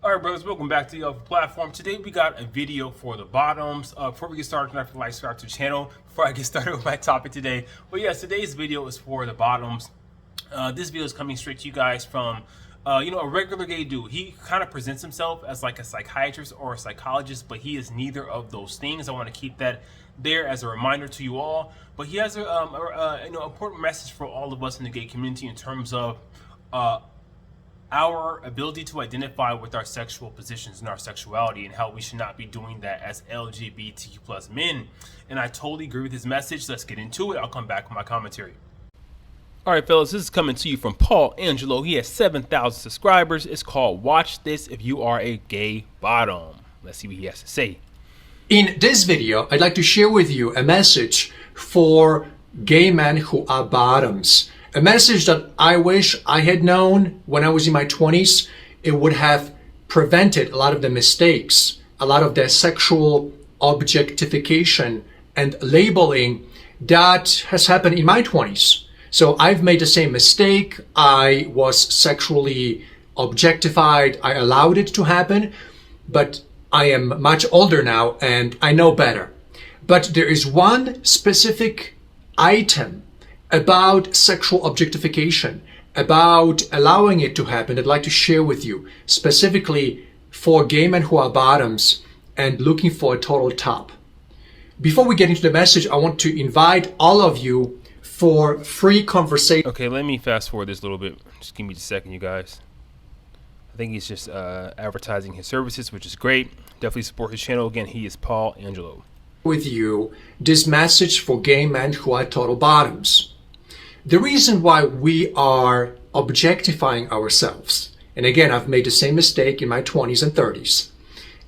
All right, brothers, welcome back to the platform. Today we got a video for the bottoms. Before we get started, don't forget to like, subscribe to the channel before I get started with my topic today. But yes, today's video is for the bottoms. This video is coming straight to you guys from, a regular gay dude. He kind of presents himself as like a psychiatrist or a psychologist, but he is neither of those things. I want to keep that there as a reminder to you all. But he has a important message for all of us in the gay community in terms of our ability to identify with our sexual positions and our sexuality, and how we should not be doing that as LGBTQ plus men. And I totally agree with his message. Let's get into it. I'll come back with my commentary. All right, fellas, this is coming to you from Paul Angelo. He has 7,000 subscribers. It's called Watch This If You Are a Gay Bottom. Let's see what he has to say. In this video, I'd like to share with you a message for gay men who are bottoms. A message that I wish I had known when I was in my 20s. It would have prevented a lot of the mistakes, a lot of the sexual objectification and labeling that has happened in my 20s. So I've made the same mistake. I was sexually objectified. I allowed it to happen, but I am much older now and I know better. But there is one specific item about sexual objectification, about allowing it to happen, I'd like to share with you, specifically for gay men who are bottoms and looking for a total top. Before we get into the message, I want to invite all of you for free conversation. Okay, let me fast forward this a little bit. Just give me a second, you guys. I think he's just advertising his services, which is great. Definitely support his channel. Again, he is Paul Angelo. With you, this message for gay men who are total bottoms. The reason why we are objectifying ourselves, and again, I've made the same mistake in my 20s and 30s,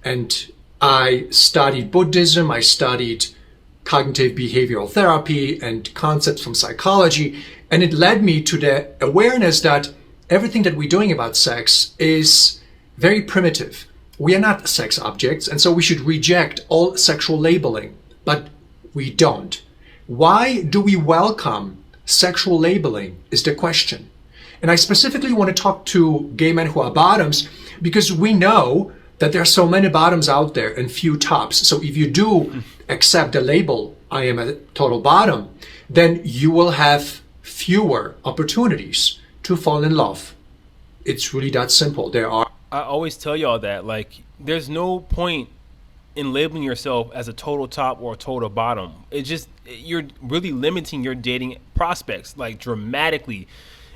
and I studied Buddhism, I studied cognitive behavioral therapy and concepts from psychology, and it led me to the awareness that everything that we're doing about sex is very primitive. We are not sex objects, and so we should reject all sexual labeling, but we don't. Why do we welcome sexual labeling is the question. And I specifically want to talk to gay men who are bottoms because we know that there are so many bottoms out there and few tops. So if you do accept the label, I am a total bottom, then you will have fewer opportunities to fall in love. It's really that simple. I always tell y'all that, like, there's no point in labeling yourself as a total top or a total bottom. You're really limiting your dating prospects, like, dramatically.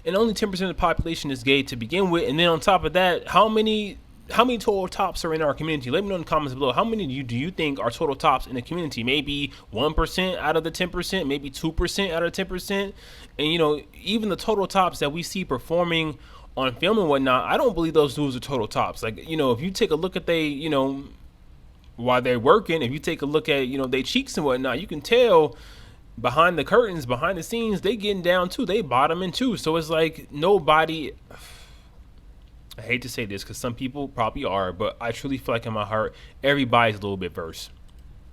And only 10% of the population is gay to begin with. And then on top of that, how many total tops are in our community? Let me know in the comments below. How many do you think are total tops in the community? Maybe 1% out of the 10%, maybe 2% out of 10%. And, even the total tops that we see performing on film and whatnot, I don't believe those dudes are total tops. Like, if you take a look at while they're working, if you take a look at, their cheeks and whatnot, you can tell behind the curtains, behind the scenes, they getting down too. They bottoming too. So it's like nobody, I hate to say this because some people probably are, but I truly feel like in my heart, everybody's a little bit verse.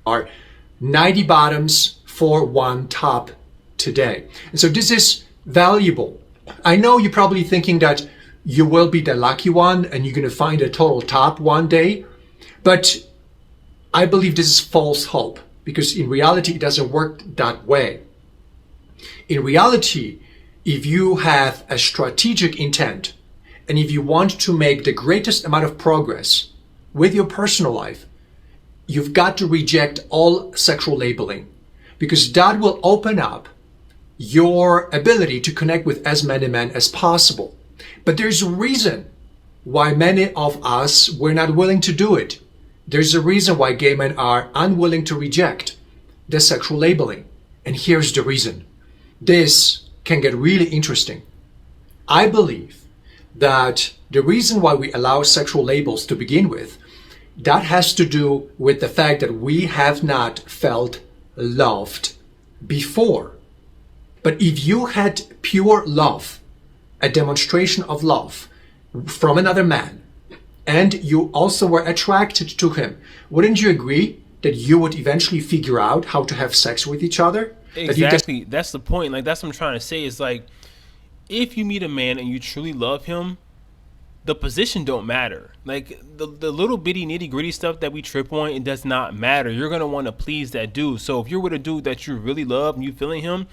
Are 90 bottoms for one top today. And so this is valuable. I know you're probably thinking that you will be the lucky one and you're going to find a total top one day, but I believe this is false hope because in reality, it doesn't work that way. In reality, if you have a strategic intent and if you want to make the greatest amount of progress with your personal life, you've got to reject all sexual labeling because that will open up your ability to connect with as many men as possible. But there's a reason why many of us were not willing to do it. There's a reason why gay men are unwilling to reject the sexual labeling. And here's the reason. This can get really interesting. I believe that the reason why we allow sexual labels to begin with, that has to do with the fact that we have not felt loved before. But if you had pure love, a demonstration of love from another man, and you also were attracted to him, wouldn't you agree that you would eventually figure out how to have sex with each other? Exactly. That's the point. Like, that's what I'm trying to say is, like, if you meet a man and you truly love him, the position don't matter. Like the little bitty nitty gritty stuff that we trip on, it does not matter. You're gonna want to please that dude. So if you're with a dude that you really love and you feeling him,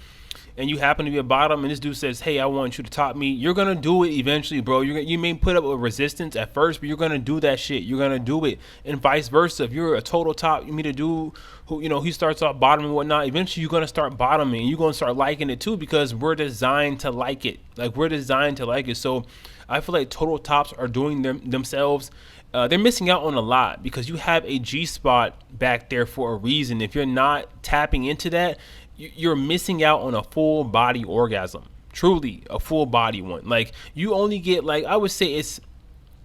and you happen to be a bottom, and this dude says, "Hey, I want you to top me," you're gonna do it eventually, bro. You may put up a resistance at first, but you're gonna do that shit. You're gonna do it, and vice versa. If you're a total top, you meet a dude who he starts off bottom and whatnot. Eventually, you're gonna start bottoming, and you're gonna start liking it too because we're designed to like it. Like we're designed to like it. So I feel like total tops are doing themselves. They're missing out on a lot because you have a G spot back there for a reason. If you're not tapping into that, you're missing out on a full body orgasm. Truly, a full body one. Like you only get, like, I would say it's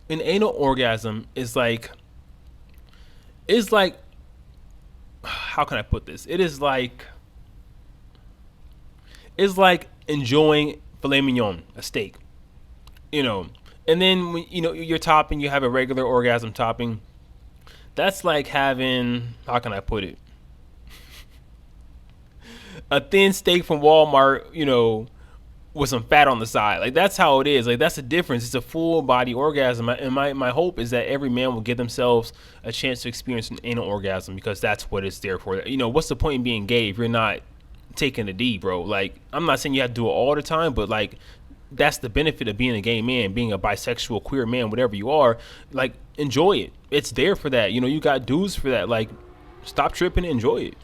an anal orgasm is like, how can I put this? It's like enjoying filet mignon, a steak, and then when you're topping, you have a regular orgasm topping. That's like having, how can I put it, a thin steak from Walmart, with some fat on the side. Like that's how it is. Like that's the difference. It's a full body orgasm. And my hope is that every man will give themselves a chance to experience an anal orgasm because that's what it's there for. What's the point in being gay if you're not taking a D, bro? Like I'm not saying you have to do it all the time, but like that's the benefit of being a gay man, being a bisexual, queer man, whatever you are. Like enjoy it. It's there for that. You got dudes for that. Like stop tripping and enjoy it.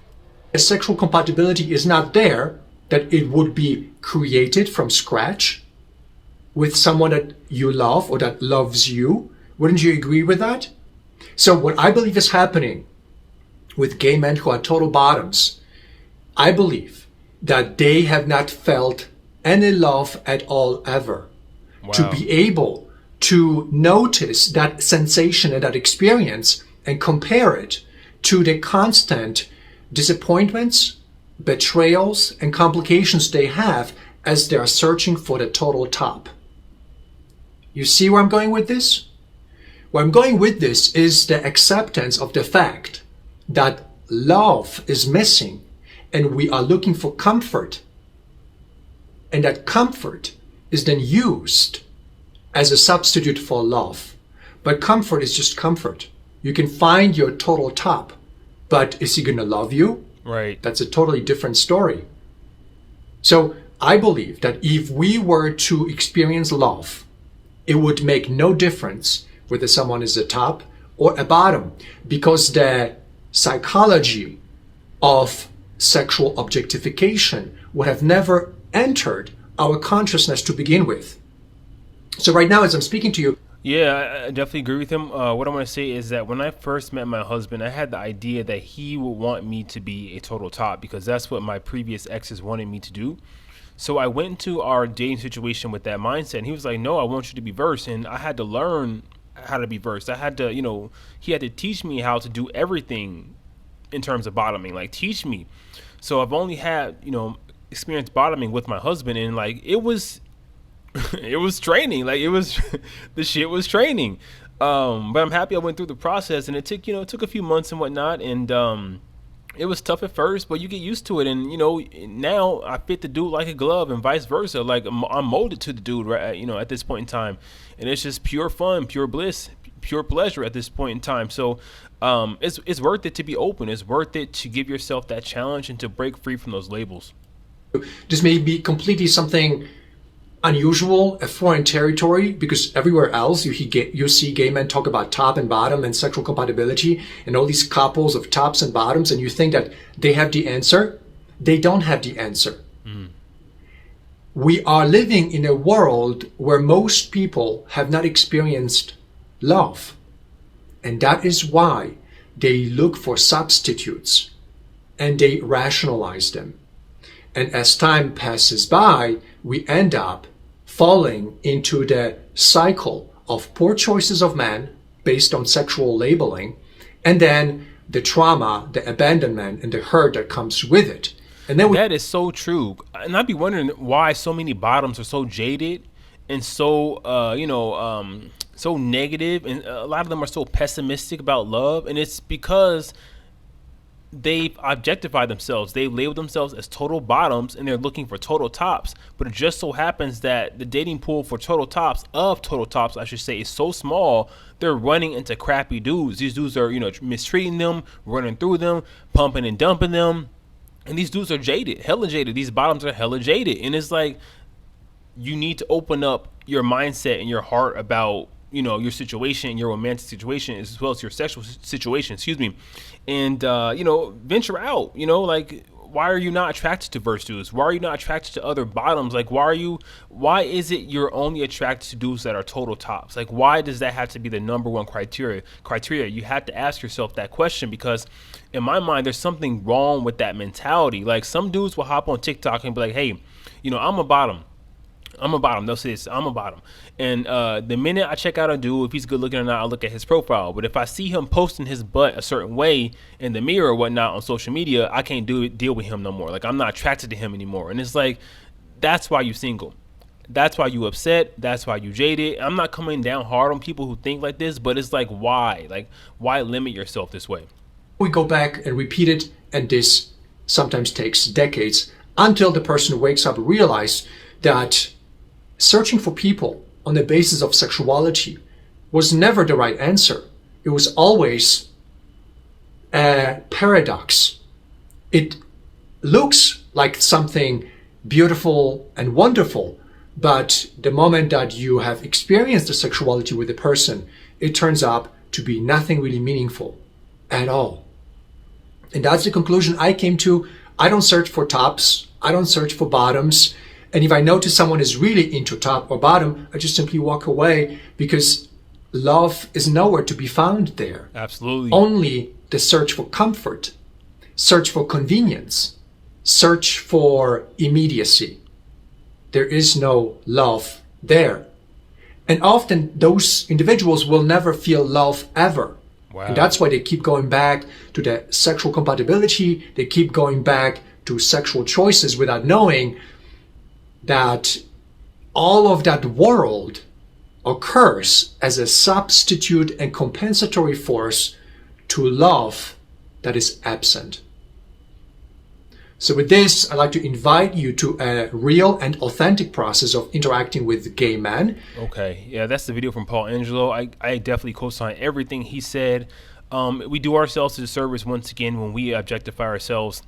If sexual compatibility is not there, that it would be created from scratch with someone that you love or that loves you. Wouldn't you agree with that? So what I believe is happening with gay men who are total bottoms, I believe that they have not felt any love at all ever. Wow. To be able to notice that sensation and that experience and compare it to the constant disappointments, betrayals, and complications they have as they are searching for the total top. You see where I'm going with this? Where I'm going with this is the acceptance of the fact that love is missing and we are looking for comfort. And that comfort is then used as a substitute for love. But comfort is just comfort. You can find your total top, but is he going to love you? Right. That's a totally different story. So I believe that if we were to experience love, it would make no difference whether someone is a top or a bottom, because the psychology of sexual objectification would have never entered our consciousness to begin with. So right now, as I'm speaking to you, yeah, I definitely agree with him. What I want to say is that when I first met my husband, I had the idea that he would want me to be a total top because that's what my previous exes wanted me to do. So I went into our dating situation with that mindset, and he was like, "No, I want you to be versed," and I had to learn how to be versed. I had to, he had to teach me how to do everything in terms of bottoming, like teach me. So I've only had, experience bottoming with my husband, and like it was it was training. Like it was the shit was training. But I'm happy I went through the process, and it took a few months and whatnot, and it was tough at first, but you get used to it. And now I fit the dude like a glove, and vice versa. Like I'm molded to the dude, right? At this point in time, and it's just pure fun, pure bliss, pure pleasure at this point in time. So it's worth it to be open. It's worth it to give yourself that challenge and to break free from those labels. This may be completely something unusual, a foreign territory, because everywhere else you see gay men talk about top and bottom and sexual compatibility and all these couples of tops and bottoms, and you think that they have the answer. They don't have the answer. We are living in a world where most people have not experienced love, and that is why they look for substitutes and they rationalize them. And as time passes by, we end up falling into the cycle of poor choices of men based on sexual labeling, and then the trauma, the abandonment, and the hurt that comes with it. And then that is so true. And I'd be wondering why so many bottoms are so jaded and so, so negative, and a lot of them are so pessimistic about love. And it's because they've objectified themselves. They've labeled themselves as total bottoms, and they're looking for total tops. But it just so happens that the dating pool for total tops, I should say, is so small. They're running into crappy dudes. These dudes are, mistreating them, running through them, pumping and dumping them. And these dudes are jaded, hella jaded. These bottoms are hella jaded. And it's like, you need to open up your mindset and your heart about, your situation, your romantic situation, as well as your sexual situation, and venture out. Like, why are you not attracted to verse dudes? Why are you not attracted to other bottoms? Like, why is it you're only attracted to dudes that are total tops? Like, why does that have to be the number one criteria? You have to ask yourself that question, because in my mind, there's something wrong with that mentality. Like, some dudes will hop on TikTok and be like, hey, I'm a bottom. They'll say this, I'm a bottom. And the minute I check out a dude, if he's good looking or not, I'll look at his profile. But if I see him posting his butt a certain way in the mirror or whatnot on social media, I can't deal with him no more. Like, I'm not attracted to him anymore. And it's like, that's why you single. That's why you upset. That's why you jaded. I'm not coming down hard on people who think like this, but it's like, why? Like, why limit yourself this way? We go back and repeat it, and this sometimes takes decades until the person wakes up and realizes that searching for people on the basis of sexuality was never the right answer. It was always a paradox. It looks like something beautiful and wonderful, but the moment that you have experienced the sexuality with a person, it turns out to be nothing really meaningful at all. And that's the conclusion I came to. I don't search for tops. I don't search for bottoms. And if I notice someone is really into top or bottom, I just simply walk away, because love is nowhere to be found there. Absolutely. Only the search for comfort, search for convenience, search for immediacy. There is no love there. And often those individuals will never feel love ever. Wow. And that's why they keep going back to the sexual compatibility. They keep going back to sexual choices without knowing that all of that world occurs as a substitute and compensatory force to love that is absent. So with this, I'd like to invite you to a real and authentic process of interacting with gay men. Okay, yeah, that's the video from Paul Angelo. I definitely co-sign everything he said. We do ourselves a disservice once again when we objectify ourselves.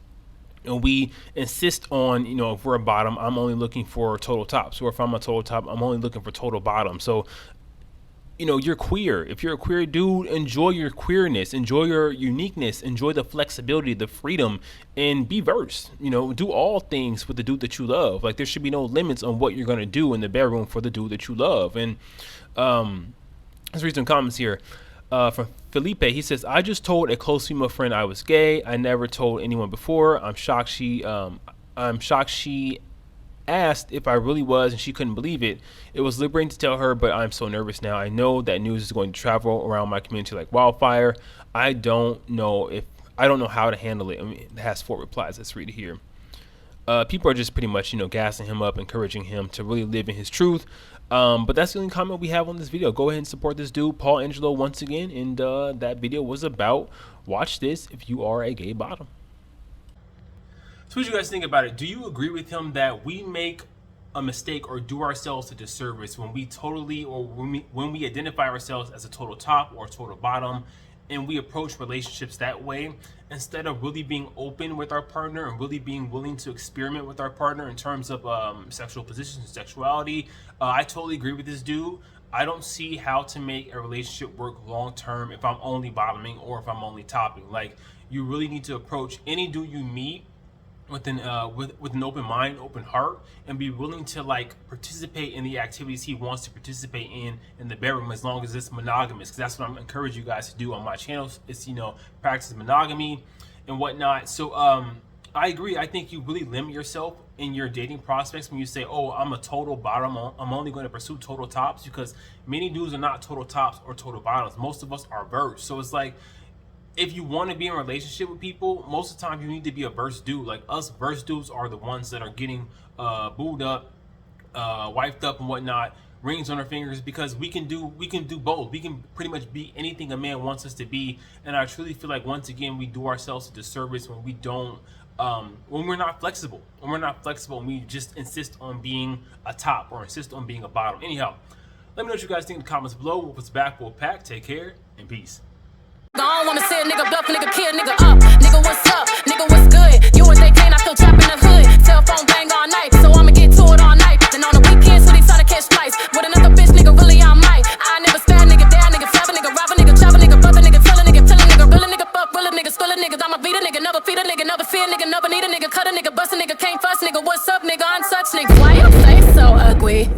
And we insist on, if we're a bottom, I'm only looking for total tops. Or if I'm a total top, I'm only looking for total bottom. So, you're queer. If you're a queer dude, enjoy your queerness, enjoy your uniqueness, enjoy the flexibility, the freedom, and be versed. Do all things with the dude that you love. Like, there should be no limits on what you're going to do in the bedroom for the dude that you love. And let's read some comments here. From Felipe, he says, I just told a close female friend I was gay. I never told anyone before. I'm shocked she asked if I really was, and she couldn't believe it. It was liberating to tell her, but I'm so nervous now. I know that news is going to travel around my community like wildfire. I don't know how to handle it. I mean, it has 4 replies. Let's read it here. People are just pretty much, gassing him up, encouraging him to really live in his truth. But that's the only comment we have on this video. Go ahead and support this dude, Paul Angelo, once again. And that video was about, watch this if you are a gay bottom. So what do you guys think about it? Do you agree with him that we make a mistake or do ourselves a disservice when we when we identify ourselves as a total top or a total bottom, and we approach relationships that way instead of really being open with our partner and really being willing to experiment with our partner in terms of sexual positions and sexuality? I totally agree with this dude. I don't see how to make a relationship work long term if I'm only bottoming or if I'm only topping. Like, you really need to approach any dude you meet with an open mind, open heart, and be willing to participate in the activities he wants to participate in the bedroom, as long as it's monogamous. Because that's what I'm encouraging you guys to do on my channel. It's practice monogamy and whatnot. So I agree. I think you really limit yourself in your dating prospects when you say, oh, I'm a total bottom, I'm only going to pursue total tops, because many dudes are not total tops or total bottoms. Most of us are verse. So it's like, if you want to be in a relationship with people, most of the time you need to be a verse dude. Like, us verse dudes are the ones that are getting booed up, wiped up and whatnot. rings on our fingers, because we can do both. We can pretty much be anything a man wants us to be. And I truly feel like, once again, we do ourselves a disservice when we don't, when we're not flexible. When we're not flexible and we just insist on being a top or insist on being a bottom. Anyhow, let me know what you guys think in the comments below. What's back, we'll pack. Take care and peace. I don't wanna see a nigga bluff, nigga kill, nigga up. Nigga, what's up? Nigga, what's good? You and they can't, I still trap in the hood. Cell phone bang all night, so I'ma get to it all night. Then on the weekends, so they try to catch flights. With another bitch, nigga, really I might. I never spare, nigga, dare, nigga, trap a nigga, rob a nigga, chop a nigga, brother, nigga, tell a nigga, real a nigga, fuck, real a nigga, spill a nigga. I'ma beat a nigga, never feed a nigga, never see a nigga, never need a nigga, cut a nigga, bust a nigga, can't fuss nigga, what's up, nigga, untouched nigga. Why you say so ugly?